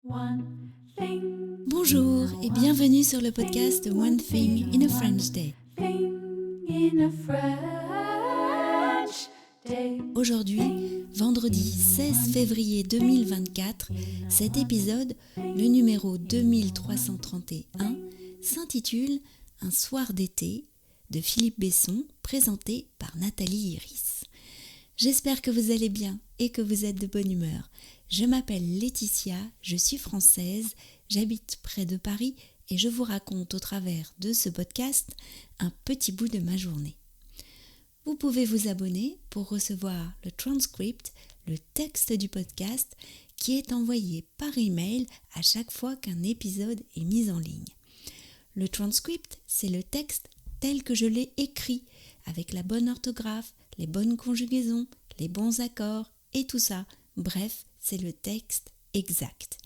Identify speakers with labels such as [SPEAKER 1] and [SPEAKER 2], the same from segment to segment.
[SPEAKER 1] One thing,
[SPEAKER 2] Bonjour et bienvenue sur le podcast One Thing in a French Day.
[SPEAKER 1] thing in a French day.
[SPEAKER 2] Aujourd'hui, vendredi 16 février 2024, cet épisode, le numéro 2331, s'intitule Un soir d'été de Philippe Besson, présenté par Nathalie Iris. J'espère que vous allez bien et que vous êtes de bonne humeur. Je m'appelle Laetitia, je suis française, j'habite près de Paris et je vous raconte au travers de ce podcast un petit bout de ma journée. Vous pouvez vous abonner pour recevoir le transcript, le texte du podcast qui est envoyé par email à chaque fois qu'un épisode est mis en ligne. Le transcript, c'est le texte tel que je l'ai écrit, avec la bonne orthographe, les bonnes conjugaisons, les bons accords et tout ça. Bref, c'est le texte exact.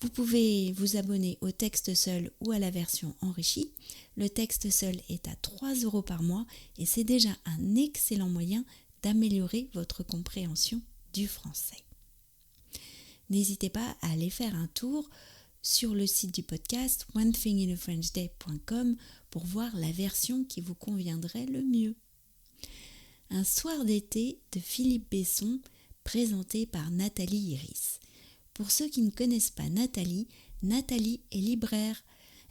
[SPEAKER 2] Vous pouvez vous abonner au texte seul ou à la version enrichie. Le texte seul est à 3 € par mois et c'est déjà un excellent moyen d'améliorer votre compréhension du français. N'hésitez pas à aller faire un tour sur le site du podcast onethinginafrenchday.com pour voir la version qui vous conviendrait le mieux. Un soir d'été de Philippe Besson, présenté par Nathalie Iris. Pour ceux qui ne connaissent pas Nathalie, Nathalie est libraire.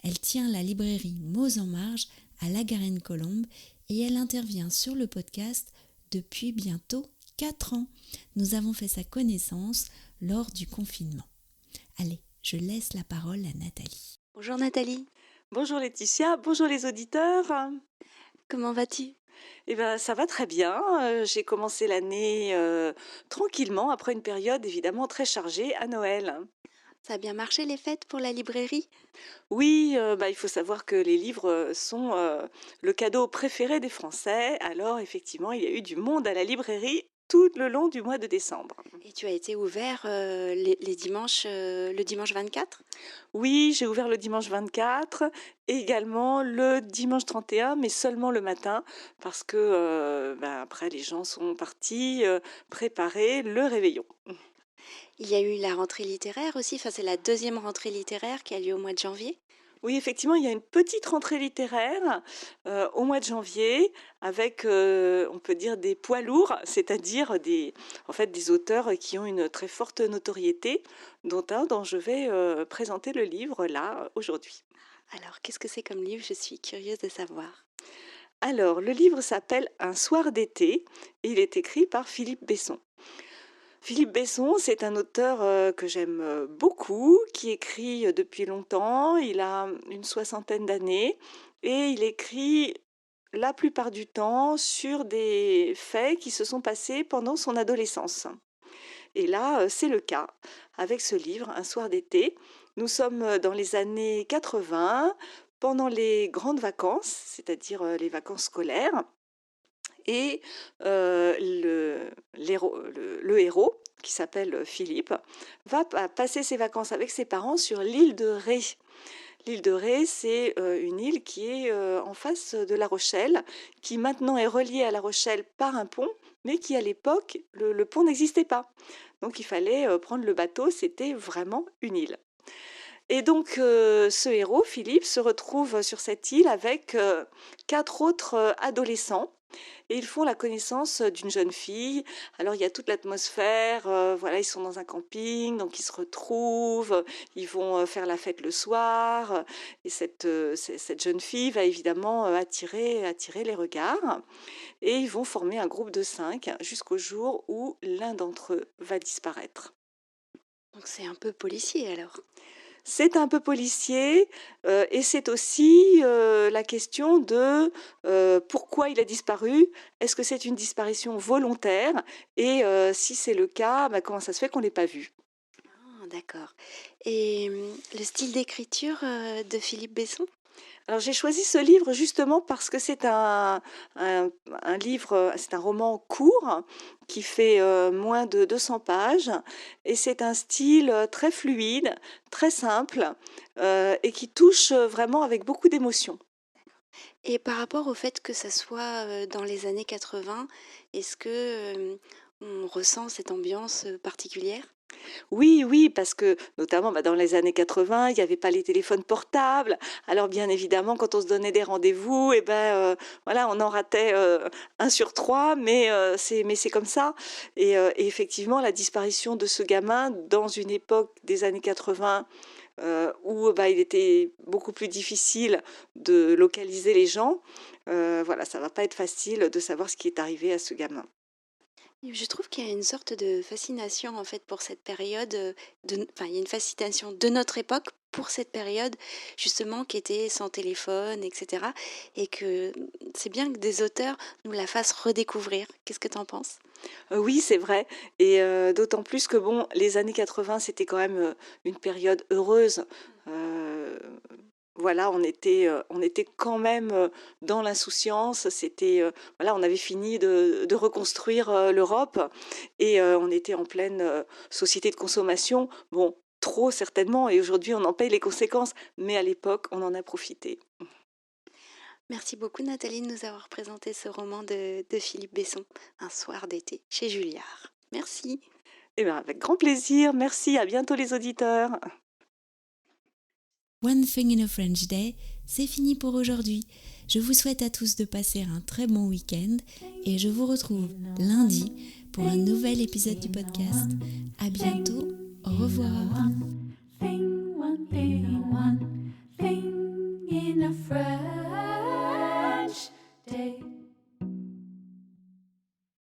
[SPEAKER 2] Elle tient la librairie Mots en Marge à La Garenne-Colombes et elle intervient sur le podcast depuis bientôt 4 ans. Nous avons fait sa connaissance lors du confinement. Allez, je laisse la parole à Nathalie. Bonjour Nathalie,
[SPEAKER 3] Bonjour Laetitia, bonjour les auditeurs.
[SPEAKER 2] comment vas-tu ?
[SPEAKER 3] Eh ben, ça va très bien. J'ai commencé l'année tranquillement après une période évidemment très chargée à Noël.
[SPEAKER 2] Ça a bien marché les fêtes pour la librairie ?
[SPEAKER 3] Oui, il faut savoir que les livres sont le cadeau préféré des Français. Alors effectivement, il y a eu du monde à la librairie tout le long du mois de décembre.
[SPEAKER 2] Et tu as été ouvert les dimanches, le dimanche 24 ?
[SPEAKER 3] Oui, j'ai ouvert le dimanche 24 et également le dimanche 31, mais seulement le matin parce que après les gens sont partis préparer le réveillon.
[SPEAKER 2] Il y a eu la rentrée littéraire aussi, enfin c'est la deuxième rentrée littéraire qui a lieu au mois de janvier.
[SPEAKER 3] Oui, effectivement, il y a une petite rentrée littéraire au mois de janvier avec, on peut dire, des poids lourds, c'est-à-dire des auteurs qui ont une très forte notoriété, dont un dont je vais présenter le livre là aujourd'hui.
[SPEAKER 2] Alors qu'est-ce que c'est comme livre ? Je suis curieuse de savoir.
[SPEAKER 3] Alors, le livre s'appelle Un soir d'été et il est écrit par Philippe Besson. Philippe Besson, c'est un auteur que j'aime beaucoup, qui écrit depuis longtemps. Il a une soixantaine d'années et il écrit la plupart du temps sur des faits qui se sont passés pendant son adolescence. Et là, c'est le cas avec ce livre, Un soir d'été. Nous sommes dans les années 80, pendant les grandes vacances, c'est-à-dire les vacances scolaires. Et le héros, qui s'appelle Philippe, va passer ses vacances avec ses parents sur l'île de Ré. L'île de Ré, c'est une île qui est en face de La Rochelle, qui maintenant est reliée à La Rochelle par un pont, mais qui à l'époque, le pont n'existait pas. Donc il fallait prendre le bateau, c'était vraiment une île. Et donc ce héros, Philippe, se retrouve sur cette île avec 4 autres adolescents. Et ils font la connaissance d'une jeune fille. Alors il y a toute l'atmosphère, voilà, ils sont dans un camping, donc ils se retrouvent, ils vont faire la fête le soir. Et cette jeune fille va évidemment attirer les regards. Et ils vont former un groupe de 5 jusqu'au jour où l'un d'entre eux va disparaître.
[SPEAKER 2] Donc c'est un peu policier alors.
[SPEAKER 3] C'est un peu policier et c'est aussi la question de pourquoi il a disparu. Est-ce que c'est une disparition volontaire? Et si c'est le cas, comment ça se fait qu'on ne l'ait pas vu?
[SPEAKER 2] Ah, d'accord. Et le style d'écriture de Philippe Besson ?
[SPEAKER 3] Alors j'ai choisi ce livre justement parce que c'est un livre, c'est un roman court qui fait moins de 200 pages et c'est un style très fluide, très simple et qui touche vraiment avec beaucoup d'émotion.
[SPEAKER 2] Et par rapport au fait que ça soit dans les années 80, est-ce que on ressent cette ambiance particulière ?
[SPEAKER 3] Oui, oui, parce que notamment, dans les années 80, il y avait pas les téléphones portables. Alors bien évidemment, quand on se donnait des rendez-vous et voilà, on en ratait, 1 sur 3, mais c'est comme ça et effectivement, la disparition de ce gamin dans une époque des années 80, où, il était beaucoup plus difficile de localiser les gens, voilà, ça va pas être facile de savoir ce qui est arrivé à ce gamin.
[SPEAKER 2] Je trouve qu'il y a une sorte de fascination en fait pour cette période, enfin il y a une fascination de notre époque pour cette période justement qui était sans téléphone et cetera et que, c'est bien que des auteurs nous la fassent redécouvrir. Qu'est-ce que tu en penses?
[SPEAKER 3] Oui, c'est vrai et d'autant plus que bon, les années 80, c'était quand même, une période heureuse. Heu, voilà, on était quand même, dans l'insouciance. C'était, voilà, on avait fini de reconstruire, l'Europe et on était en pleine, société de consommation. Bon, trop certainement et aujourd'hui, on en paye les conséquences, mais à l'époque, on en a profité.
[SPEAKER 2] Merci beaucoup Nathalie de nous avoir présenté ce roman de Philippe Besson, Un soir d'été chez Julliard. Merci.
[SPEAKER 3] Eh bien, avec grand plaisir. Merci, à bientôt les auditeurs.
[SPEAKER 2] One Thing in a French Day, c'est fini pour aujourd'hui. Je vous souhaite à tous de passer un très bon week-end et je vous retrouve lundi pour un nouvel épisode du podcast. À bientôt, au revoir.